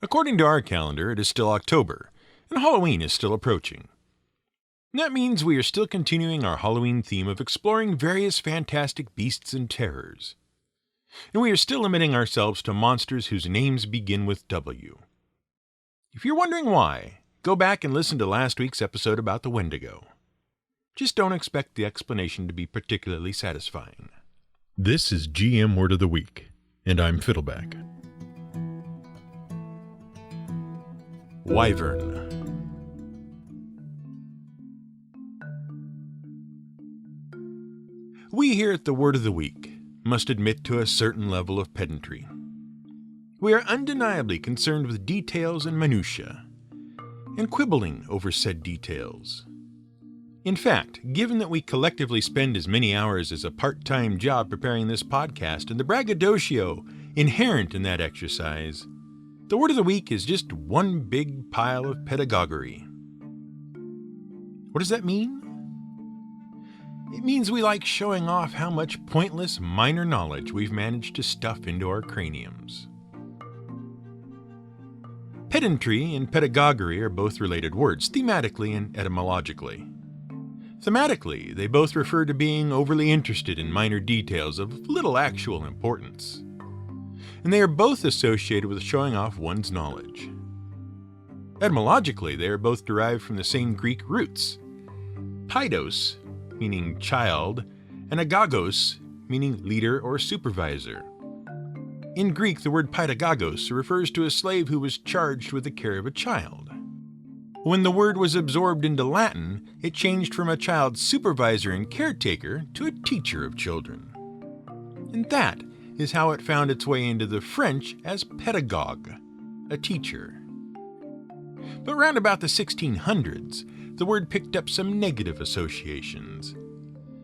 According to our calendar, it is still October, and Halloween is still approaching. That means we are still continuing our Halloween theme of exploring various fantastic beasts and terrors. And we are still limiting ourselves to monsters whose names begin with W. If you're wondering why, go back and listen to last week's episode about the Wendigo. Just don't expect the explanation to be particularly satisfying. This is GM Word of the Week, and I'm Fiddleback. Wyvern. We here at the Word of the Week must admit to a certain level of pedantry. We are undeniably concerned with details and minutiae, and quibbling over said details. In fact, given that we collectively spend as many hours as a part-time job preparing this podcast and the braggadocio inherent in that exercise, the Word of the Week is just one big pile of pedagoguery. What does that mean? It means we like showing off how much pointless minor knowledge we've managed to stuff into our craniums. Pedantry and pedagoguery are both related words, thematically and etymologically. Thematically, they both refer to being overly interested in minor details of little actual importance. And they are both associated with showing off one's knowledge. Etymologically, they are both derived from the same Greek roots. Paidos, meaning child, and agagos, meaning leader or supervisor. In Greek, the word paidagogos refers to a slave who was charged with the care of a child. When the word was absorbed into Latin, it changed from a child supervisor and caretaker to a teacher of children. And that is how it found its way into the French as pedagogue, a teacher. But round about the 1600s, the word picked up some negative associations.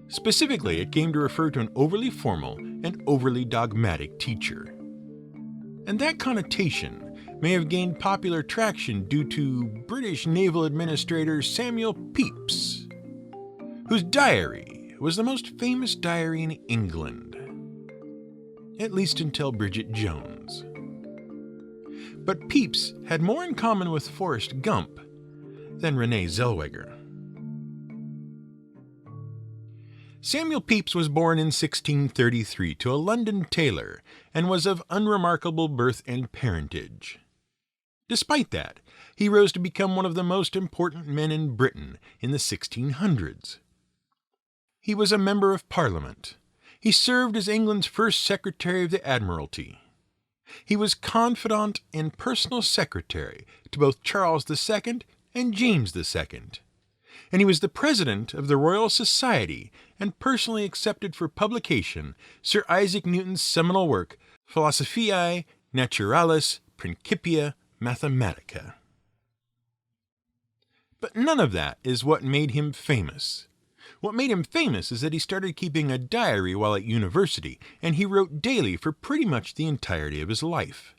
Specifically, it came to refer to an overly formal and overly dogmatic teacher. And that connotation may have gained popular traction due to British naval administrator Samuel Pepys, whose diary was the most famous diary in England, at least until Bridget Jones. But Pepys had more in common with Forrest Gump than Renee Zellweger. Samuel Pepys was born in 1633 to a London tailor and was of unremarkable birth and parentage. Despite that, he rose to become one of the most important men in Britain in the 1600s. He was a member of Parliament. He served as England's first Secretary of the Admiralty. He was confidant and personal secretary to both Charles II and James II. And he was the president of the Royal Society and personally accepted for publication Sir Isaac Newton's seminal work, Philosophiae Naturalis Principia Mathematica. But none of that is what made him famous. What made him famous is that he started keeping a diary while at university, and he wrote daily for pretty much the entirety of his life.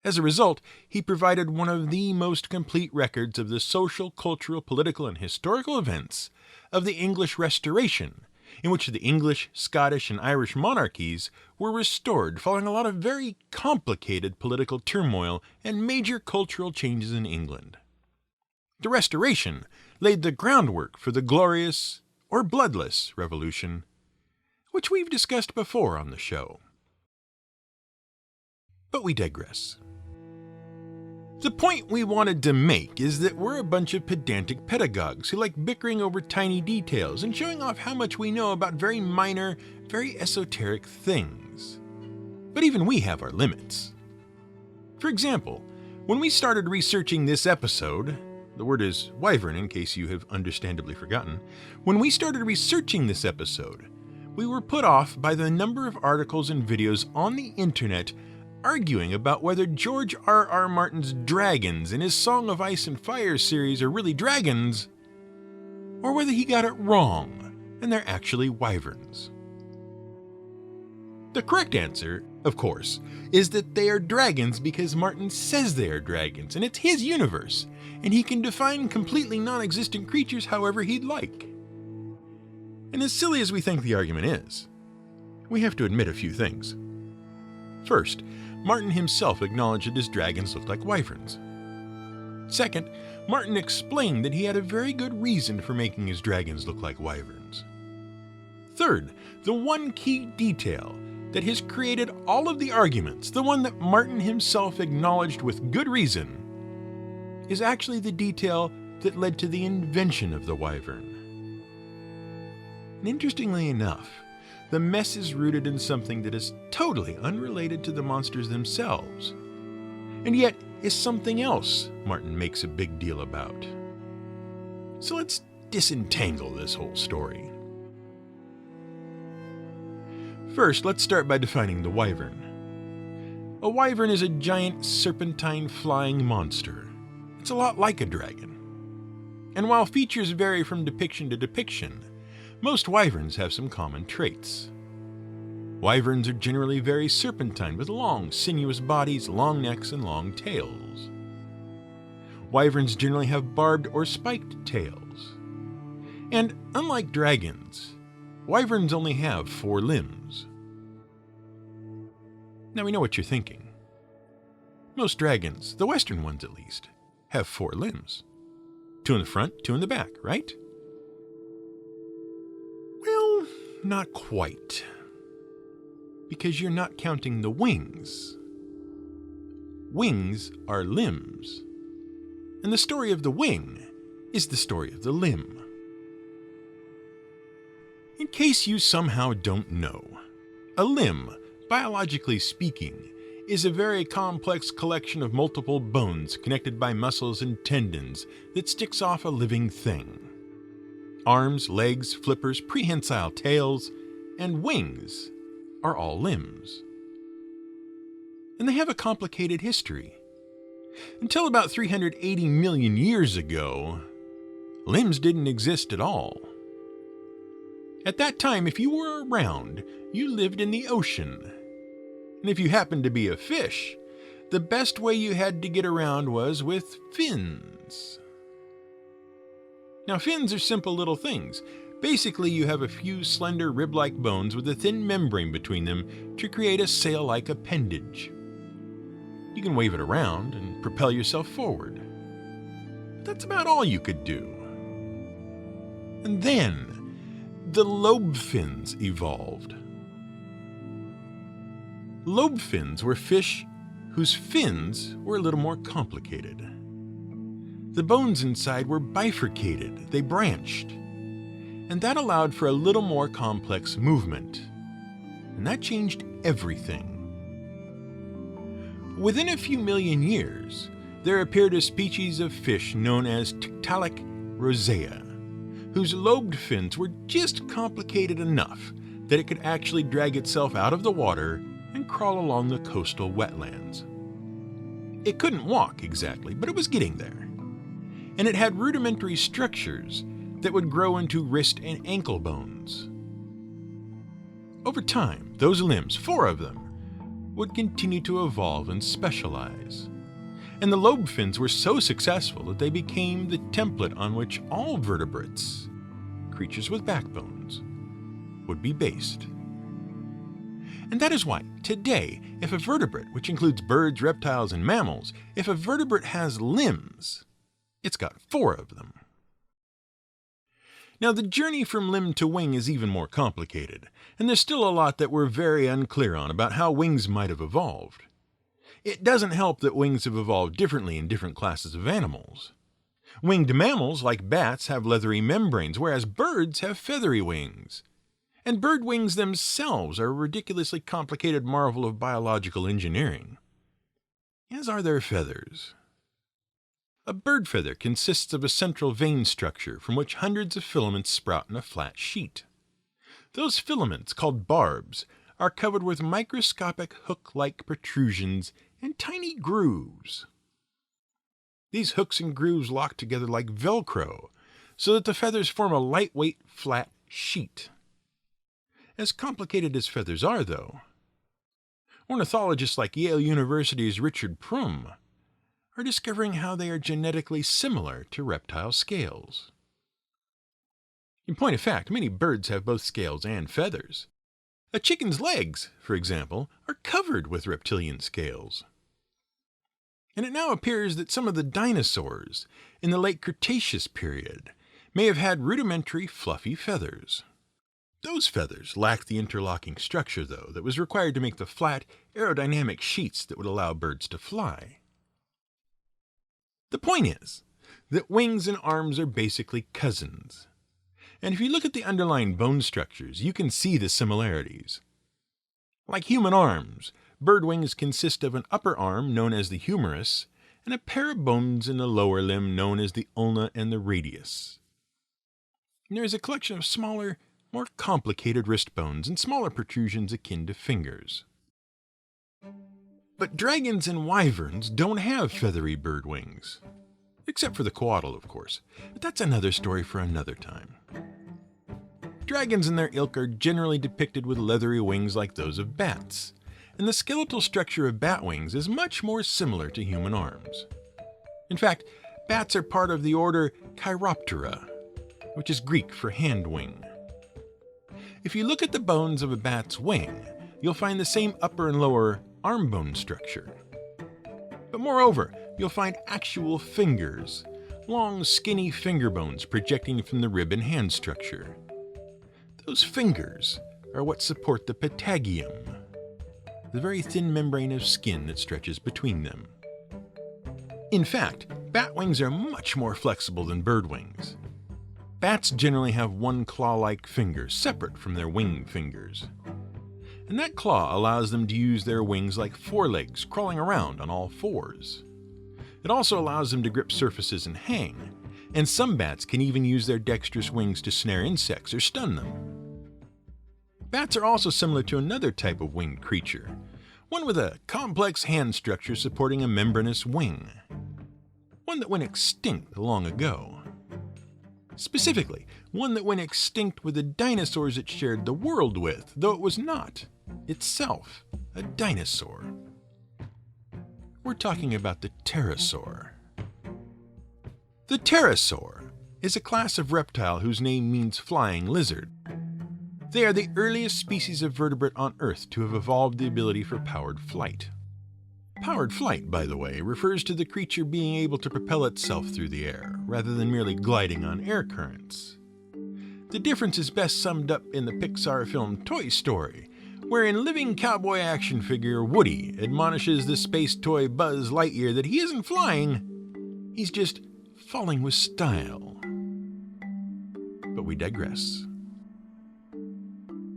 As a result, he provided one of the most complete records of the social, cultural, political, and historical events of the English Restoration, in which the English, Scottish, and Irish monarchies were restored following a lot of very complicated political turmoil and major cultural changes in England. The Restoration laid the groundwork for the glorious, or bloodless, Revolution, which we've discussed before on the show. But we digress. The point we wanted to make is that we're a bunch of pedantic pedagogues who like bickering over tiny details and showing off how much we know about very minor, very esoteric things. But even we have our limits. For example, when we started researching this episode, the word is Wyvern in case you have understandably forgotten, when we started researching this episode, we were put off by the number of articles and videos on the internet arguing about whether George R.R. Martin's dragons in his Song of Ice and Fire series are really dragons, or whether he got it wrong and they're actually wyverns. The correct answer, of course, is that they are dragons because Martin says they are dragons, and it's his universe, and he can define completely non-existent creatures however he'd like. And as silly as we think the argument is, we have to admit a few things. First, Martin himself acknowledged that his dragons looked like wyverns. Second, Martin explained that he had a very good reason for making his dragons look like wyverns. Third, the one key detail that has created all of the arguments, the one that Martin himself acknowledged with good reason, is actually the detail that led to the invention of the wyvern. And interestingly enough, the mess is rooted in something that is totally unrelated to the monsters themselves, and yet is something else Martin makes a big deal about. So let's disentangle this whole story. First, let's start by defining the wyvern. A wyvern is a giant serpentine flying monster. It's a lot like a dragon. And while features vary from depiction to depiction, most wyverns have some common traits. Wyverns are generally very serpentine with long, sinuous bodies, long necks, and long tails. Wyverns generally have barbed or spiked tails. And unlike dragons, wyverns only have 4 limbs. Now we know what you're thinking. Most dragons, the Western ones at least, have 4 limbs. 2 in the front, 2 in the back, right? Well, not quite. Because you're not counting the wings. Wings are limbs. And the story of the wing is the story of the limb. In case you somehow don't know, a limb, biologically speaking, is a very complex collection of multiple bones connected by muscles and tendons that sticks off a living thing. Arms, legs, flippers, prehensile tails, and wings are all limbs. And they have a complicated history. Until about 380 million years ago, limbs didn't exist at all. At that time, if you were around, you lived in the ocean. And if you happened to be a fish, the best way you had to get around was with fins. Now, fins are simple little things. Basically, you have a few slender rib-like bones with a thin membrane between them to create a sail-like appendage. You can wave it around and propel yourself forward. But that's about all you could do. And then, the lobe fins evolved. Lobe fins were fish whose fins were a little more complicated. The bones inside were bifurcated, they branched, and that allowed for a little more complex movement. And that changed everything. Within a few million years, there appeared a species of fish known as Tiktaalik rosea, whose lobed fins were just complicated enough that it could actually drag itself out of the water and crawl along the coastal wetlands. It couldn't walk exactly, but it was getting there. And it had rudimentary structures that would grow into wrist and ankle bones. Over time, those limbs, 4 of them, would continue to evolve and specialize. And the lobe fins were so successful that they became the template on which all vertebrates, creatures with backbones, would be based. And that is why, today, if a vertebrate, which includes birds, reptiles, and mammals, if a vertebrate has limbs, it's got 4 of them. Now, the journey from limb to wing is even more complicated, and there's still a lot that we're very unclear on about how wings might have evolved. It doesn't help that wings have evolved differently in different classes of animals. Winged mammals, like bats, have leathery membranes, whereas birds have feathery wings. And bird wings themselves are a ridiculously complicated marvel of biological engineering, as are their feathers. A bird feather consists of a central vein structure from which hundreds of filaments sprout in a flat sheet. Those filaments, called barbs, are covered with microscopic hook-like protrusions and tiny grooves. These hooks and grooves lock together like Velcro, so that the feathers form a lightweight, flat sheet. As complicated as feathers are, though, ornithologists like Yale University's Richard Prum are discovering how they are genetically similar to reptile scales. In point of fact, many birds have both scales and feathers. A chicken's legs, for example, are covered with reptilian scales. And it now appears that some of the dinosaurs in the late Cretaceous period may have had rudimentary fluffy feathers. Those feathers lacked the interlocking structure, though, that was required to make the flat, aerodynamic sheets that would allow birds to fly. The point is that wings and arms are basically cousins. And if you look at the underlying bone structures, you can see the similarities. Like human arms, bird wings consist of an upper arm known as the humerus and a pair of bones in the lower limb known as the ulna and the radius. And there is a collection of smaller, more complicated wrist bones and smaller protrusions akin to fingers. But dragons and wyverns don't have feathery bird wings. Except for the coatl, of course. But that's another story for another time. Dragons and their ilk are generally depicted with leathery wings like those of bats, and the skeletal structure of bat wings is much more similar to human arms. In fact, bats are part of the order Chiroptera, which is Greek for hand wing. If you look at the bones of a bat's wing, you'll find the same upper and lower arm bone structure. But moreover, you'll find actual fingers, long skinny finger bones projecting from the rib and hand structure. Those fingers are what support the patagium, the very thin membrane of skin that stretches between them. In fact, bat wings are much more flexible than bird wings. Bats generally have one claw-like finger separate from their wing fingers. And that claw allows them to use their wings like forelegs, crawling around on all fours. It also allows them to grip surfaces and hang, and some bats can even use their dexterous wings to snare insects or stun them. Bats are also similar to another type of winged creature, one with a complex hand structure supporting a membranous wing, one that went extinct long ago. Specifically, one that went extinct with the dinosaurs it shared the world with, though it was not, itself, a dinosaur. We're talking about the pterosaur. The pterosaur is a class of reptile whose name means flying lizard. They are the earliest species of vertebrate on Earth to have evolved the ability for powered flight. Powered flight, by the way, refers to the creature being able to propel itself through the air, rather than merely gliding on air currents. The difference is best summed up in the Pixar film Toy Story, wherein living cowboy action figure Woody admonishes the space toy Buzz Lightyear that he isn't flying, he's just falling with style. But we digress.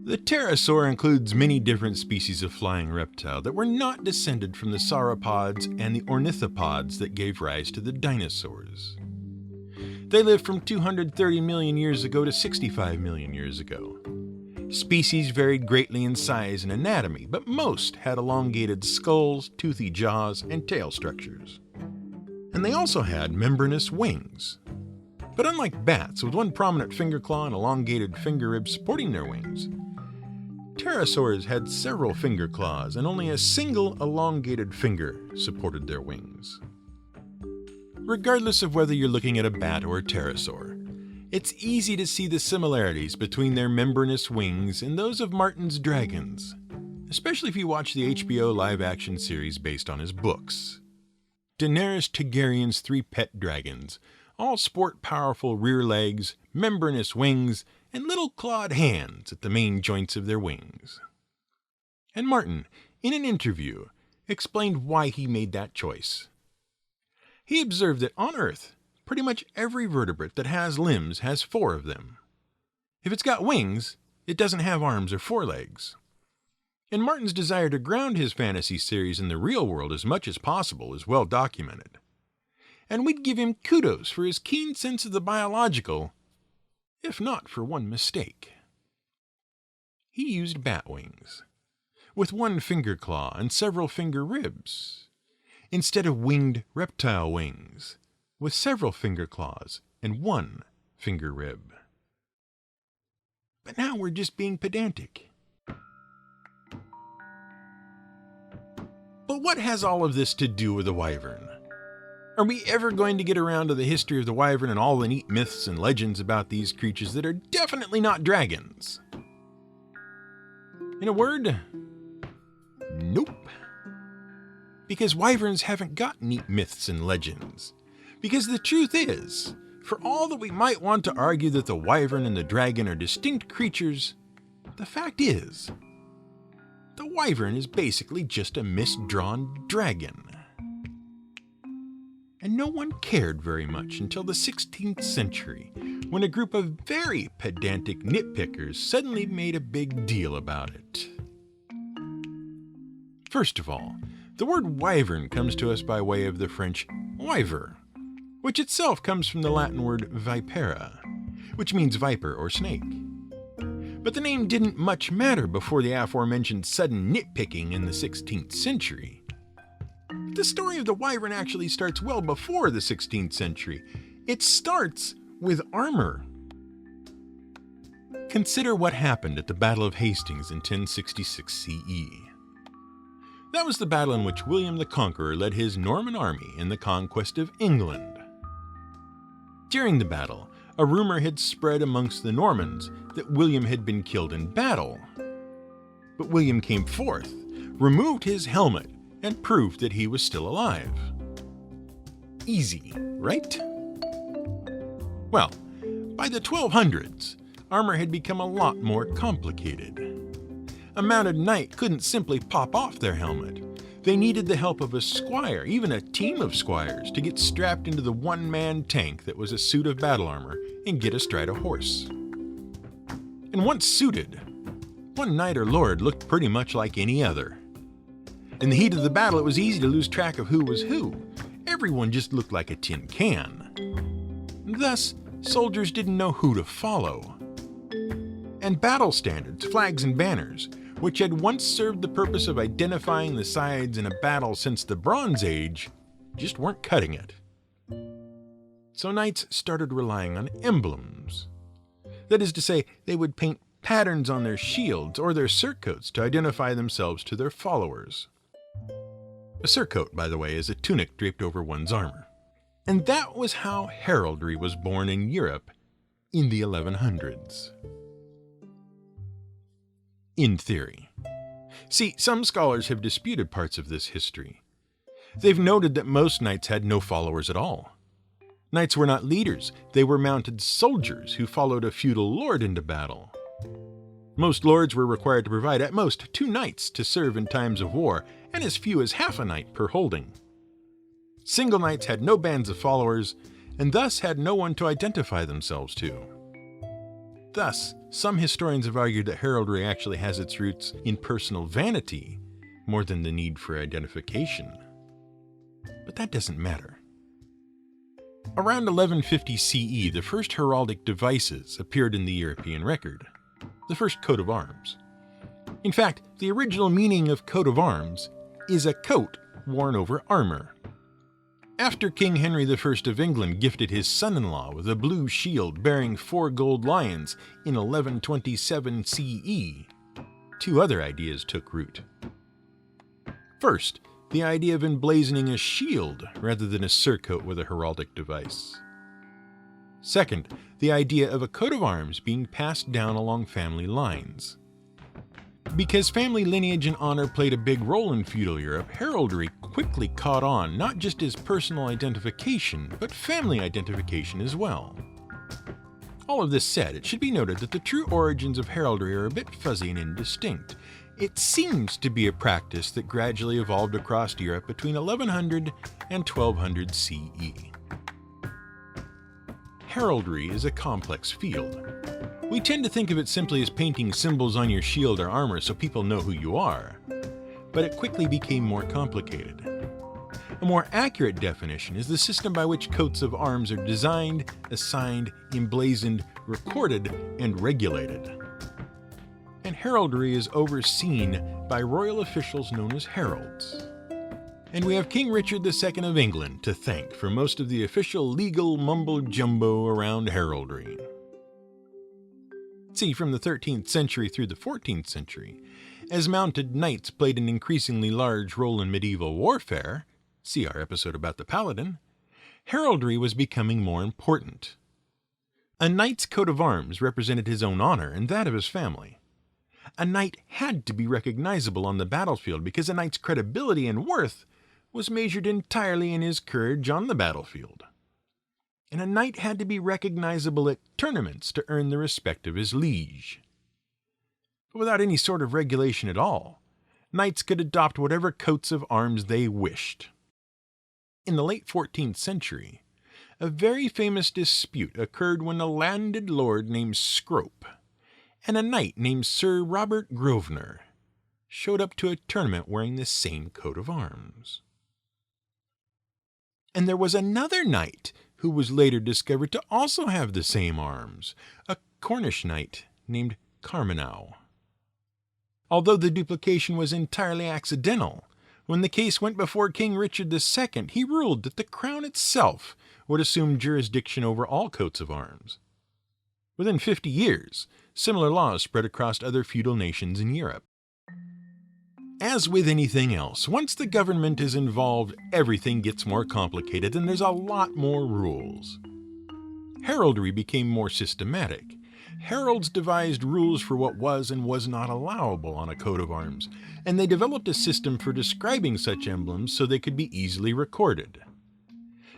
The pterosaur includes many different species of flying reptile that were not descended from the sauropods and the ornithopods that gave rise to the dinosaurs. They lived from 230 million years ago to 65 million years ago. Species varied greatly in size and anatomy, but most had elongated skulls, toothy jaws, and tail structures. And they also had membranous wings. But unlike bats, with one prominent finger claw and elongated finger ribs supporting their wings, pterosaurs had several finger claws and only a single elongated finger supported their wings. Regardless of whether you're looking at a bat or a pterosaur, it's easy to see the similarities between their membranous wings and those of Martin's dragons, especially if you watch the HBO live-action series based on his books. Daenerys Targaryen's 3 pet dragons all sport powerful rear legs, membranous wings, and little clawed hands at the main joints of their wings. And Martin, in an interview, explained why he made that choice. He observed that on Earth, pretty much every vertebrate that has limbs has 4 of them. If it's got wings, it doesn't have arms or forelegs. And Martin's desire to ground his fantasy series in the real world as much as possible is well documented. And we'd give him kudos for his keen sense of the biological, if not for one mistake. He used bat wings, with 1 finger claw and several finger ribs, instead of winged reptile wings, with several finger claws and 1 finger rib. But now we're just being pedantic. But what has all of this to do with the wyvern? Are we ever going to get around to the history of the wyvern and all the neat myths and legends about these creatures that are definitely not dragons? In a word, nope. Because wyverns haven't got neat myths and legends. Because the truth is, for all that we might want to argue that the wyvern and the dragon are distinct creatures, the fact is, the wyvern is basically just a misdrawn dragon. And no one cared very much until the 16th century, when a group of very pedantic nitpickers suddenly made a big deal about it. First of all, the word wyvern comes to us by way of the French wyver, which itself comes from the Latin word vipera, which means viper or snake. But the name didn't much matter before the aforementioned sudden nitpicking in the 16th century. The story of the wyvern actually starts well before the 16th century. It starts with armor. Consider what happened at the Battle of Hastings in 1066 CE. That was the battle in which William the Conqueror led his Norman army in the conquest of England. During the battle, a rumor had spread amongst the Normans that William had been killed in battle. But William came forth, removed his helmet, and proved that he was still alive. Easy, right? Well, by the 1200s, armor had become a lot more complicated. A mounted knight couldn't simply pop off their helmet. They needed the help of a squire, even a team of squires, to get strapped into the one-man tank that was a suit of battle armor and get astride a horse. And once suited, one knight or lord looked pretty much like any other. In the heat of the battle, it was easy to lose track of who was who. Everyone just looked like a tin can. Thus, soldiers didn't know who to follow. And battle standards, flags, and banners, which had once served the purpose of identifying the sides in a battle since the Bronze Age, just weren't cutting it. So knights started relying on emblems. That is to say, they would paint patterns on their shields or their surcoats to identify themselves to their followers. A surcoat, by the way, is a tunic draped over one's armor. And that was how heraldry was born in Europe in the 1100s. In theory. See, some scholars have disputed parts of this history. They've noted that most knights had no followers at all. Knights were not leaders, they were mounted soldiers who followed a feudal lord into battle. Most lords were required to provide at most 2 knights to serve in times of war, and as few as half a knight per holding. Single knights had no bands of followers, and thus had no one to identify themselves to. Thus, some historians have argued that heraldry actually has its roots in personal vanity more than the need for identification. But that doesn't matter. Around 1150 CE, the first heraldic devices appeared in the European record, the first coat of arms. In fact, the original meaning of coat of arms is a coat worn over armor. After King Henry I of England gifted his son-in-law with a blue shield bearing 4 gold lions in 1127 CE, 2 other ideas took root. First, the idea of emblazoning a shield rather than a surcoat with a heraldic device. Second, the idea of a coat of arms being passed down along family lines. Because family lineage and honor played a big role in feudal Europe, heraldry quickly caught on not just as personal identification, but family identification as well. All of this said, it should be noted that the true origins of heraldry are a bit fuzzy and indistinct. It seems to be a practice that gradually evolved across Europe between 1100 and 1200 CE. Heraldry is a complex field. We tend to think of it simply as painting symbols on your shield or armor so people know who you are, but it quickly became more complicated. A more accurate definition is the system by which coats of arms are designed, assigned, emblazoned, recorded, and regulated. And heraldry is overseen by royal officials known as heralds. And we have King Richard II of England to thank for most of the official legal mumbo-jumbo around heraldry. See, from the 13th century through the 14th century, as mounted knights played an increasingly large role in medieval warfare, see our episode about the paladin, heraldry was becoming more important. A knight's coat of arms represented his own honor and that of his family. A knight had to be recognizable on the battlefield because a knight's credibility and worth was measured entirely in his courage on the battlefield. And a knight had to be recognizable at tournaments to earn the respect of his liege. But without any sort of regulation at all, knights could adopt whatever coats of arms they wished. In the late 14th century, a very famous dispute occurred when a landed lord named Scrope and a knight named Sir Robert Grosvenor showed up to a tournament wearing the same coat of arms. And there was another knight who was later discovered to also have the same arms, a Cornish knight named Carmenau. Although the duplication was entirely accidental, when the case went before King Richard II, he ruled that the crown itself would assume jurisdiction over all coats of arms. Within 50 years, similar laws spread across other feudal nations in Europe. As with anything else, once the government is involved, everything gets more complicated and there's a lot more rules. Heraldry became more systematic. Heralds devised rules for what was and was not allowable on a coat of arms, and they developed a system for describing such emblems so they could be easily recorded.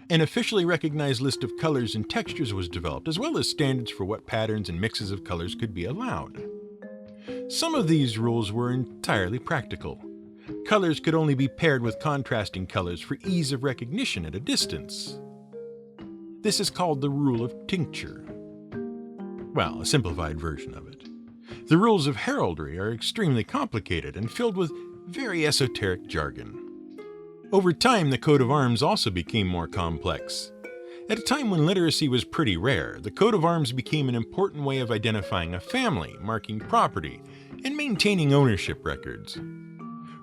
An officially recognized list of colors and textures was developed, as well as standards for what patterns and mixes of colors could be allowed. Some of these rules were entirely practical. Colors could only be paired with contrasting colors for ease of recognition at a distance. This is called the rule of tincture. Well, a simplified version of it. The rules of heraldry are extremely complicated and filled with very esoteric jargon. Over time, the coat of arms also became more complex. At a time when literacy was pretty rare, the coat of arms became an important way of identifying a family, marking property, and maintaining ownership records.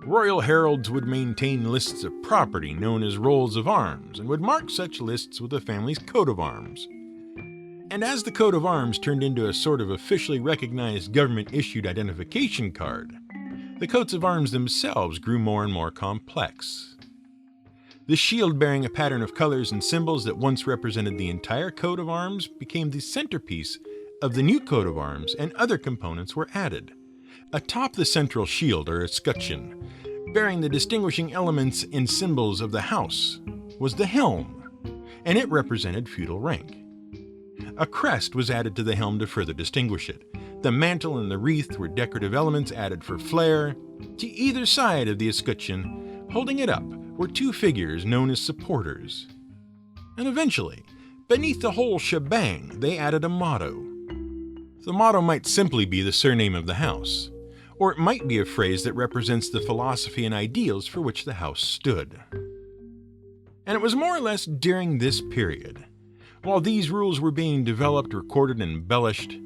Royal heralds would maintain lists of property known as rolls of arms and would mark such lists with the family's coat of arms. And as the coat of arms turned into a sort of officially recognized government-issued identification card, the coats of arms themselves grew more and more complex. The shield bearing a pattern of colors and symbols that once represented the entire coat of arms became the centerpiece of the new coat of arms, and other components were added. Atop the central shield, or escutcheon, bearing the distinguishing elements and symbols of the house, was the helm, and it represented feudal rank. A crest was added to the helm to further distinguish it. The mantle and the wreath were decorative elements added for flair. To either side of the escutcheon, holding it up, were two figures known as supporters. And eventually, beneath the whole shebang, they added a motto. The motto might simply be the surname of the house, or it might be a phrase that represents the philosophy and ideals for which the house stood. And it was more or less during this period, while these rules were being developed, recorded, and embellished,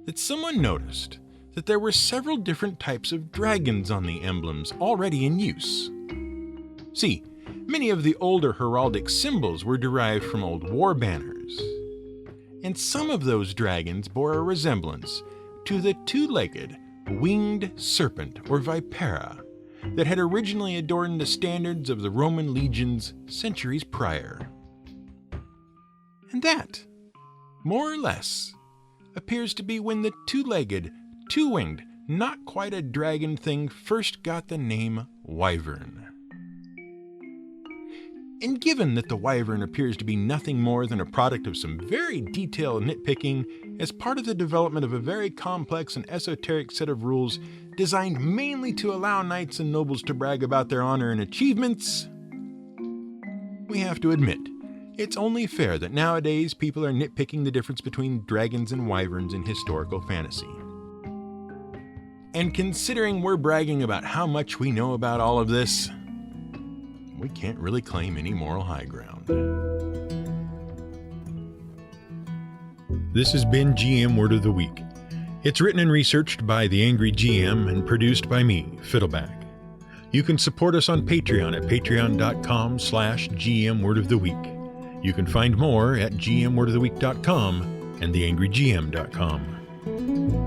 that someone noticed that there were several different types of dragons on the emblems already in use. See, many of the older heraldic symbols were derived from old war banners, and some of those dragons bore a resemblance to the two-legged, winged serpent or vipera that had originally adorned the standards of the Roman legions centuries prior. And that, more or less, appears to be when the two-legged, two-winged, not quite a dragon thing first got the name Wyvern. And given that the Wyvern appears to be nothing more than a product of some very detailed nitpicking as part of the development of a very complex and esoteric set of rules designed mainly to allow knights and nobles to brag about their honor and achievements, we have to admit, it's only fair that nowadays people are nitpicking the difference between dragons and wyverns in historical fantasy. And considering we're bragging about how much we know about all of this, we can't really claim any moral high ground. This has been GM Word of the Week. It's written and researched by The Angry GM and produced by me, Fiddleback. You can support us on Patreon at patreon.com/GM Word of the Week. You can find more at gmwordoftheweek.com and theangrygm.com.